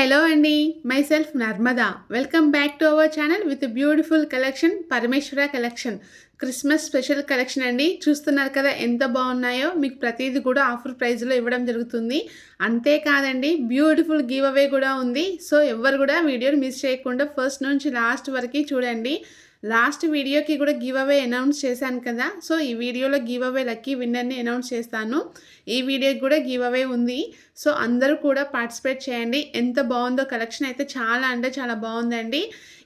Hello అండి, myself Narmada. Welcome back to our channel with beautiful collection, Parameshwara collection. Christmas special collection అండి. చూస్తున్నారు కదా ఎంత బాగున్నాయో. మీకు ప్రతిదీ కూడా ఆఫర్ ప్రైస్లో ఇవ్వడం జరుగుతుంది. అంతేకాదండి, బ్యూటిఫుల్ గివ్ అవే కూడా ఉంది. సో ఎవరు కూడా వీడియోని మిస్ చేయకుండా ఫస్ట్ నుంచి లాస్ట్ వరకు చూడండి. లాస్ట్ వీడియోకి కూడా గివ్ అవే అనౌన్స్ చేశాను కదా. సో ఈ వీడియోలో గివ్ అవే లక్కీ విన్నర్ని అనౌన్స్ చేస్తాను. ఈ వీడియోకి కూడా గివ్ అవే ఉంది. సో అందరూ కూడా పార్టిసిపేట్ చేయండి. ఎంత బాగుందో కలెక్షన్ అయితే చాలా అంటే చాలా బాగుందండి.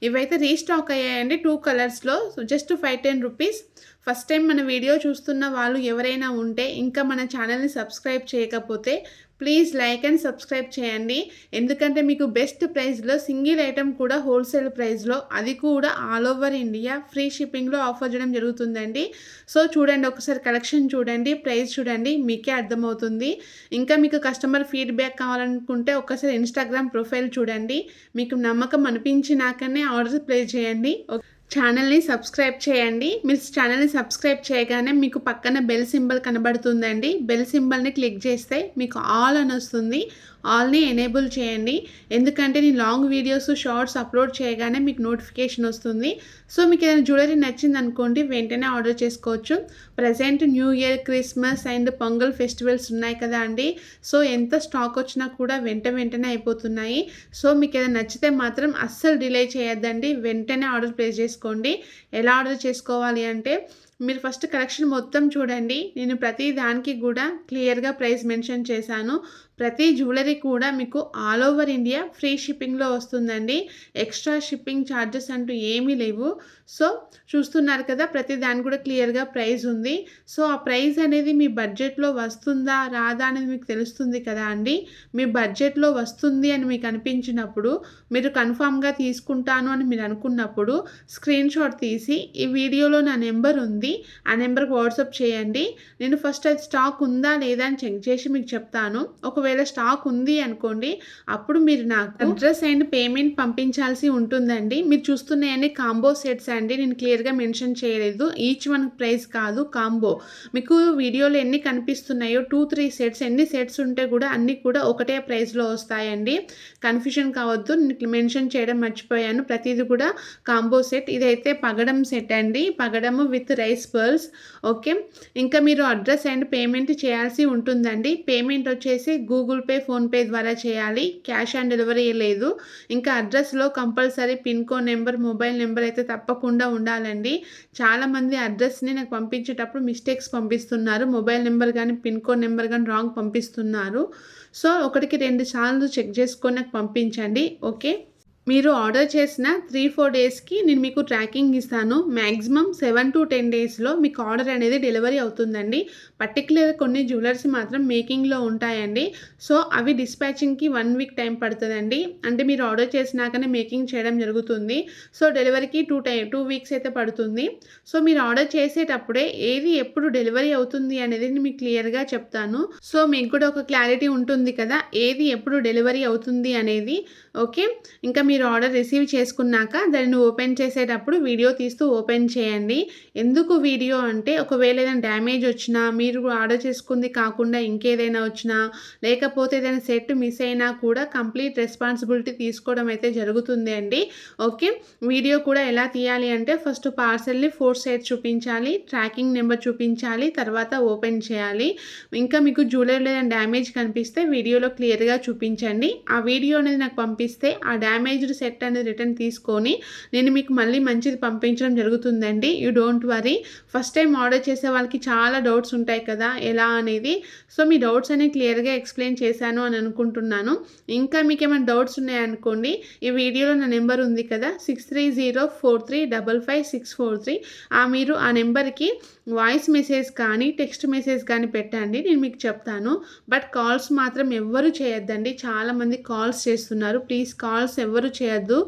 ఇవైతే రీస్టాక్ అయ్యాయండి 2 కలర్స్లో. So just 510 rupees. First time మన వీడియో చూస్తున్న వాళ్ళు ఎవరైనా ఉంటే ఇంకా మన ఛానల్ని సబ్స్క్రైబ్ చేయకపోతే ప్లీజ్ లైక్ అండ్ సబ్స్క్రైబ్ చేయండి. ఎందుకంటే మీకు బెస్ట్ ప్రైస్లో సింగిల్ ఐటెం కూడా హోల్సేల్ ప్రైస్లో, అది కూడా ఆల్ ఓవర్ ఇండియా ఫ్రీ షిప్పింగ్లో ఆఫర్ చేయడం జరుగుతుందండి. సో చూడండి, ఒకసారి కలెక్షన్ చూడండి, ప్రైస్ చూడండి, మీకే అర్థమవుతుంది. ఇంకా మీకు కస్టమర్ ఫీడ్బ్యాక్ కావాలనుకుంటే ఒకసారి ఇన్స్టాగ్రామ్ ప్రొఫైల్ చూడండి. మీకు నమ్మకం అనిపించినాకనే ఆర్డర్ ప్లేస్ చేయండి. ఛానల్ని సబ్స్క్రైబ్ చేయండి. మీరు ఛానల్ని సబ్స్క్రైబ్ చేయగానే మీకు పక్కన బెల్ సింబల్ కనబడుతుందండి. బెల్ సింబల్ని క్లిక్ చేస్తే మీకు ఆల్ అని వస్తుంది. ఆల్ని ఎనేబుల్ చేయండి. ఎందుకంటే నేను లాంగ్ వీడియోస్ షార్ట్స్ అప్లోడ్ చేయగానే మీకు నోటిఫికేషన్ వస్తుంది. సో మీకు ఏదైనా జ్యువెలరీ నచ్చింది అనుకోండి, వెంటనే ఆర్డర్ చేసుకోవచ్చు. Present new year, Christmas and pongal festivals ఉన్నాయి కదా అండి. సో ఎంత స్టాక్ వచ్చినా కూడా వెంటనే అయిపోతున్నాయి. సో మీకు ఏదైనా నచ్చితే మాత్రం అస్సలు డిలే చేయొద్దండి, వెంటనే ఆర్డర్ ప్లేస్ చేసుకోండి. ఎలా ఆర్డర్ చేసుకోవాలి అంటే, మీరు ఫస్ట్ కలెక్షన్ మొత్తం చూడండి. నేను ప్రతి దానికి కూడా క్లియర్గా ప్రైస్ మెన్షన్ చేశాను. ప్రతి జ్యువెలరీ కూడా మీకు ఆల్ ఓవర్ ఇండియా ఫ్రీ షిప్పింగ్లో వస్తుందండి. ఎక్స్ట్రా షిప్పింగ్ ఛార్జెస్ అంటూ ఏమీ లేవు. సో చూస్తున్నారు కదా, ప్రతి దానికి కూడా క్లియర్గా ప్రైస్ ఉంది. సో ఆ ప్రైస్ అనేది మీ బడ్జెట్లో వస్తుందా రాదా అనేది మీకు తెలుస్తుంది కదా అండి. మీ బడ్జెట్లో వస్తుంది అని మీకు అనిపించినప్పుడు, మీరు కన్ఫామ్గా తీసుకుంటాను అని మీరు అనుకున్నప్పుడు స్క్రీన్ షాట్ తీసి ఈ వీడియోలో నా నెంబర్ ఉంది, ఆ నెంబర్కి వాట్సాప్ చేయండి. నేను ఫస్ట్ అది స్టాక్ ఉందా లేదా అని చెక్ చేసి మీకు చెప్తాను. ఒకవేళ స్టాక్ ఉంది అనుకోండి, అప్పుడు మీరు నాకు అడ్రస్ అండ్ పేమెంట్ పంపించాల్సి ఉంటుందండి. మీరు చూస్తున్నాయని కాంబో సెట్స్ అండి, నేను క్లియర్గా మెన్షన్ చేయలేదు. ఈచ్ వన్ ప్రైస్ కాదు, కాంబో. మీకు వీడియోలో ఎన్ని కనిపిస్తున్నాయో 2-3 సెట్స్, ఎన్ని సెట్స్ ఉంటే కూడా అన్నీ కూడా ఒకటే ప్రైస్లో వస్తాయండి. కన్ఫ్యూజన్ కావద్దు, నేను మెన్షన్ చేయడం మర్చిపోయాను. ప్రతిదీ కూడా కాంబో సెట్. ఇదైతే పగడం సెట్ అండి, పగడము విత్ రైస్ పర్ల్స్. ఓకే, ఇంకా మీరు అడ్రస్ అండ్ పేమెంట్ చేయాల్సి ఉంటుందండి. పేమెంట్ వచ్చేసి గూగుల్ పే, ఫోన్పే ద్వారా చేయాలి. క్యాష్ ఆన్ డెలివరీ లేదు. ఇంకా అడ్రస్లో compulsory pin code number, mobile number అయితే తప్పకుండా ఉండాలండి. చాలామంది అడ్రస్ని నాకు పంపించేటప్పుడు మిస్టేక్స్ పంపిస్తున్నారు. మొబైల్ నెంబర్ కానీ పిన్ కోడ్ నెంబర్ కానీ రాంగ్ పంపిస్తున్నారు. సో 1-2 సార్లు చెక్ చేసుకొని నాకు పంపించండి. ఓకే, మీరు ఆర్డర్ చేసిన 3-4 డేస్కి నేను మీకు ట్రాకింగ్ ఇస్తాను. మ్యాక్సిమం 7 to 10 డేస్లో మీకు ఆర్డర్ అనేది డెలివరీ అవుతుందండి. పర్టికులర్ కొన్ని జ్యువెలర్స్ మాత్రం మేకింగ్లో ఉంటాయండి. సో అవి డిస్పాచింగ్కి 1 వీక్ టైం పడుతుందండి. అంటే మీరు ఆర్డర్ చేసినాకనే మేకింగ్ చేయడం జరుగుతుంది. సో డెలివరీకి 2 వీక్స్ అయితే పడుతుంది. సో మీరు ఆర్డర్ చేసేటప్పుడే ఏది ఎప్పుడు డెలివరీ అవుతుంది అనేది నేను మీకు క్లియర్గా చెప్తాను. సో మీకు కూడా ఒక క్లారిటీ ఉంటుంది కదా, ఏది ఎప్పుడు డెలివరీ అవుతుంది అనేది. ఓకే, ఇంకా మీరు ఆర్డర్ రిసీవ్ చేసుకున్నాక దాన్ని ఓపెన్ చేసేటప్పుడు వీడియో తీస్తూ ఓపెన్ చేయండి. ఎందుకు వీడియో అంటే, ఒకవేళ ఏదైనా డ్యామేజ్ వచ్చినా, మీరు ఆర్డర్ చేసుకుంది కాకుండా ఇంకేదైనా వచ్చినా, లేకపోతే ఏదైనా సెట్ మిస్ అయినా కూడా కంప్లీట్ రెస్పాన్సిబిలిటీ తీసుకోవడం అయితే జరుగుతుంది అండి. ఓకే, వీడియో కూడా ఎలా తీయాలి అంటే, ఫస్ట్ పార్సల్ని 4 సైడ్స్ చూపించాలి, ట్రాకింగ్ నెంబర్ చూపించాలి, తర్వాత ఓపెన్ చేయాలి. ఇంకా మీకు జ్యువెలరీ ఏదైనా డ్యామేజ్ కనిపిస్తే వీడియోలో క్లియర్గా చూపించండి. ఆ వీడియో అనేది నాకు పంపిస్తే ఆ డ్యామేజ్డ్ సెట్ అనేది రిటర్న్ తీసుకొని నేను మీకు మళ్ళీ మంచిది పంపించడం జరుగుతుందండి. You don't worry. First time order చేసే వాళ్ళకి చాలా డౌట్స్ ఉంటాయి కదా ఎలా అనేది. సో మీ డౌట్స్ అనేవి క్లియర్గా ఎక్స్ప్లెయిన్ చేశాను అని అనుకుంటున్నాను. ఇంకా మీకు ఏమైనా డౌట్స్ ఉన్నాయనుకోండి, ఈ వీడియోలో నా నెంబర్ ఉంది కదా 6304355643, మీరు ఆ నెంబర్కి వాయిస్ మెసేజ్ కానీ టెక్స్ట్ మెసేజ్ కానీ పెట్టండి, నేను మీకు చెప్తాను. బట్ కాల్స్ మాత్రం ఎవ్వరూ చేయొద్దండి. చాలామంది కాల్స్ చేస్తున్నారు. ప్లీజ్ కాల్స్ ఎవ్వరూ ఎవరు చేయొద్దు.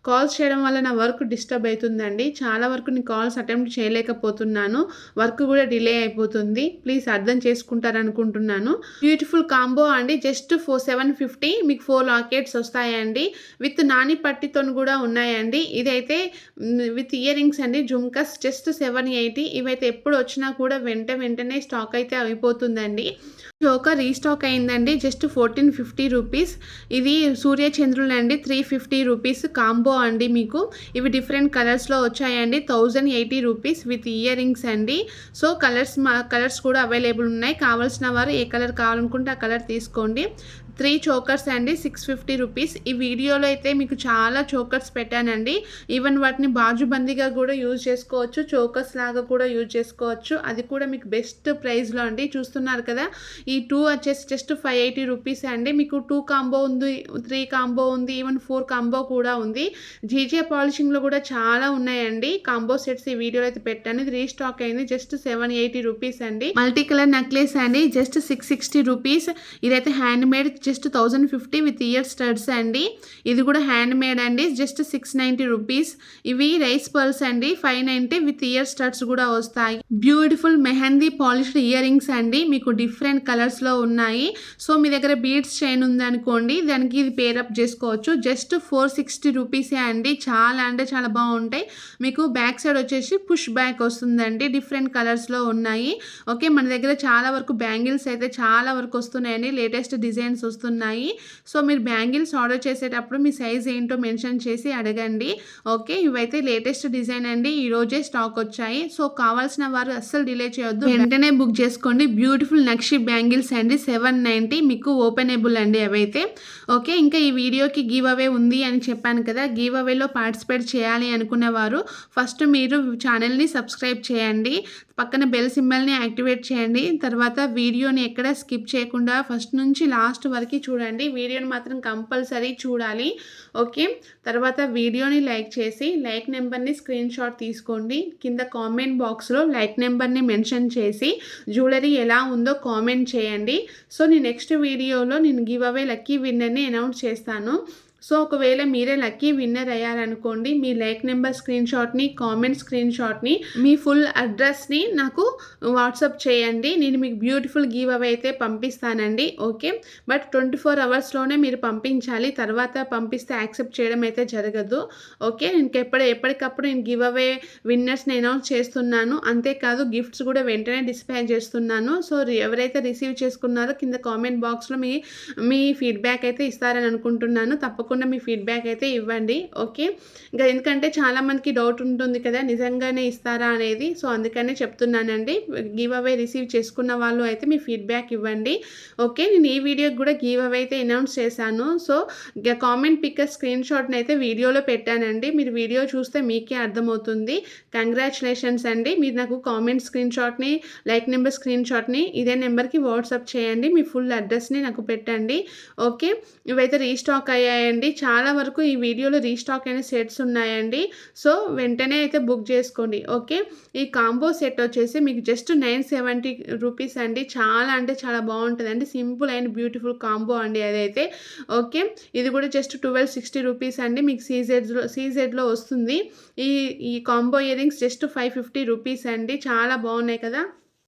కాల్స్ చేయడం వల్ల నా వర్క్ డిస్టర్బ్ అవుతుందండి. చాలా వరకు నేను కాల్స్ అటెంప్ట్ చేయలేకపోతున్నాను. వర్క్ కూడా డిలే అయిపోతుంది. ప్లీజ్ అర్థం చేసుకుంటారనుకుంటున్నాను. బ్యూటిఫుల్ కాంబో అండి. జస్ట్ 750 మీకు 4 లాకెట్స్ వస్తాయండి. విత్ నాని పట్టితోని కూడా ఉన్నాయండి. ఇదైతే విత్ ఇయర్ రింగ్స్ అండి. జుమ్కాస్ జస్ట్ 780. ఇవైతే ఎప్పుడు వచ్చినా కూడా వెంటనే స్టాక్ అయితే అయిపోతుందండి. చోకర్ రీస్టాక్ అయిందండి. Just 1450 rupees. ఇది సూర్య చంద్రులండి 350 రూపీస్ కాంబో అండి. మీకు ఇవి డిఫరెంట్ కలర్స్లో వచ్చాయండి. 1080 రూపీస్ విత్ ఇయర్ రింగ్స్ అండి. సో కలర్స్ కూడా అవైలబుల్ ఉన్నాయి. కావాల్సిన వారు ఏ కలర్ కావాలనుకుంటే ఆ కలర్ తీసుకోండి. 3 చోకర్స్ అండి 650 రూపీస్. ఈ వీడియోలో అయితే మీకు చాలా చోకర్స్ పెట్టానండి. ఈవెన్ వాటిని బాజుబందీగా కూడా యూజ్ చేసుకోవచ్చు. చోకర్స్ లాగా కూడా యూజ్ చేసుకోవచ్చు. అది కూడా మీకు బెస్ట్ ప్రైస్లో అండి. చూస్తున్నారు కదా, ఈ 2 వచ్చేసి జస్ట్ 580 రూపీస్ అండి. మీకు 2 కాంబో ఉంది, 3 కాంబో ఉంది, ఈవెన్ 4 కాంబో కూడా ఉంది. జీజే పాలిషింగ్లో కూడా చాలా ఉన్నాయండి. కాంబో సెట్స్ ఈ వీడియోలో అయితే పెట్టాను. ఇది రీస్టాక్ అయింది. జస్ట్ 780 రూపీస్ అండి. మల్టీ కలర్ నెక్లెస్ అండి. Just 660 rupees. ఇదైతే handmade. Just 1050 with ear studs అండి. ఇది కూడా హ్యాండ్ మేడ్ అండి. Just 690 rupees. ఇవి రైస్ పర్ల్స్ అండి. 590 విత్ ఇయర్ స్టడ్స్ కూడా వస్తాయి. Beautiful mehndi polished earrings అండి. మీకు డిఫరెంట్ కలర్స్లో ఉన్నాయి. సో మీ దగ్గర బీడ్స్ చైన్ ఉందనుకోండి, దానికి ఇది పేరప్ చేసుకోవచ్చు. జస్ట్ 460 రూపీసే అండి. చాలా అంటే చాలా బాగుంటాయి. మీకు బ్యాక్ సైడ్ వచ్చేసి పుష్ బ్యాక్ వస్తుందండి. డిఫరెంట్ కలర్స్లో ఉన్నాయి. ఓకే, మన దగ్గర చాలా వరకు బ్యాంగిల్స్ అయితే చాలా వరకు వస్తున్నాయండి. లేటెస్ట్ డిజైన్స్ వస్తున్నాయి. సో మీరు బ్యాంగిల్స్ ఆర్డర్ చేసేటప్పుడు మీ సైజ్ ఏంటో మెన్షన్ చేసి అడగండి. ఓకే, ఇవైతే లేటెస్ట్ డిజైన్ అండి. ఈ రోజే స్టాక్ వచ్చాయి. సో కావాల్సిన వారు అస్సలు డిలే చేయొద్దు, వెంటనే బుక్ చేసుకోండి. బ్యూటిఫుల్ నక్షి బ్యాంగిల్స్ అండి. 790 మీకు ఓపెనబుల్ అండి అవైతే. ఓకే, ఇంకా ఈ వీడియోకి గివ్ అవే ఉంది అని చెప్పాను కదా. గివ్ అవేలో పార్టిసిపేట్ చేయాలి అనుకునేవారు ఫస్ట్ మీరు ఛానల్ని సబ్స్క్రైబ్ చేయండి. పక్కన బెల్ సింబల్ని యాక్టివేట్ చేయండి. తర్వాత వీడియోని ఎక్కడ స్కిప్ చేయకుండా ఫస్ట్ నుంచి లాస్ట్ వరకు చూడండి. వీడియోని మాత్రం కంపల్సరీ చూడాలి. ఓకే, తర్వాత వీడియోని లైక్ చేసి లైక్ నెంబర్ని స్క్రీన్ షాట్ తీసుకోండి. కింద కామెంట్ బాక్స్లో లైక్ నెంబర్ని మెన్షన్ చేసి జ్యువెలరీ ఎలా ఉందో కామెంట్ చేయండి. సో నేను నెక్స్ట్ వీడియోలో నేను గివ్ అవే లక్కీ విన్నర్ని అనౌన్స్ చేస్తాను. సో ఒకవేళ మీరే లక్కీ విన్నర్ అయ్యారనుకోండి, మీ లైక్ నెంబర్ స్క్రీన్ షాట్ని, కామెంట్ స్క్రీన్ షాట్ని, మీ ఫుల్ అడ్రస్ని నాకు వాట్సాప్ చేయండి. నేను మీకు బ్యూటిఫుల్ గివ్ అవే అయితే పంపిస్తానండి. ఓకే, బట్ 24 అవర్స్లోనే మీరు పంపించాలి. తర్వాత పంపిస్తే యాక్సెప్ట్ చేయడం అయితే జరగదు. ఓకే, నేను ఎప్పటికప్పుడు నేను గివ్ అవే విన్నర్స్ని అనౌన్స్ చేస్తున్నాను. అంతేకాదు గిఫ్ట్స్ కూడా వెంటనే డిస్పాచ్ చేస్తున్నాను. సో ఎవరైతే రిసీవ్ చేసుకున్నారో కింద కామెంట్ బాక్స్లో మీ ఫీడ్బ్యాక్ అయితే ఇస్తారని అనుకుంటున్నాను. తప్పకుండా మీ ఫీడ్బ్యాక్ అయితే ఇవ్వండి. ఓకే, ఇంకా ఎందుకంటే చాలామందికి డౌట్ ఉంటుంది కదా, నిజంగానే ఇస్తారా అనేది. సో అందుకనే చెప్తున్నానండి. గివ్ అవే రిసీవ్ చేసుకున్న వాళ్ళు అయితే మీ ఫీడ్బ్యాక్ ఇవ్వండి. ఓకే, నేను ఈ వీడియోకి కూడా గివ్ అవే అయితే అనౌన్స్ చేశాను. సో కామెంట్ పిక్కర్ స్క్రీన్ షాట్ని అయితే వీడియోలో పెట్టానండి. మీరు వీడియో చూస్తే మీకే అర్థమవుతుంది. కంగ్రాచులేషన్స్ అండి. మీరు నాకు కామెంట్ స్క్రీన్ షాట్ని, లైక్ నెంబర్ స్క్రీన్ షాట్ని ఇదే నెంబర్కి వాట్సాప్ చేయండి. మీ ఫుల్ అడ్రస్ని నాకు పెట్టండి. ఓకే, ఇవైతే రీస్టాక్ అయ్యాయండి. చాలా వరకు ఈ వీడియోలో రీస్టాక్ అయిన సెట్స్ ఉన్నాయండి. సో వెంటనే అయితే బుక్ చేసుకోండి. ఓకే, ఈ కాంబో సెట్ వచ్చేసి మీకు జస్ట్ 970 రూపీస్ అండి. చాలా అంటే చాలా బాగుంటుందండి. సింపుల్ అండ్ బ్యూటిఫుల్ కాంబో అండి అదైతే. ఓకే, ఇది కూడా జస్ట్ 1260 రూపీస్ అండి. మీకు సీజెడ్లో వస్తుంది. ఈ combo ear rings just 550 rupees అండి. చాలా బాగున్నాయి కదా.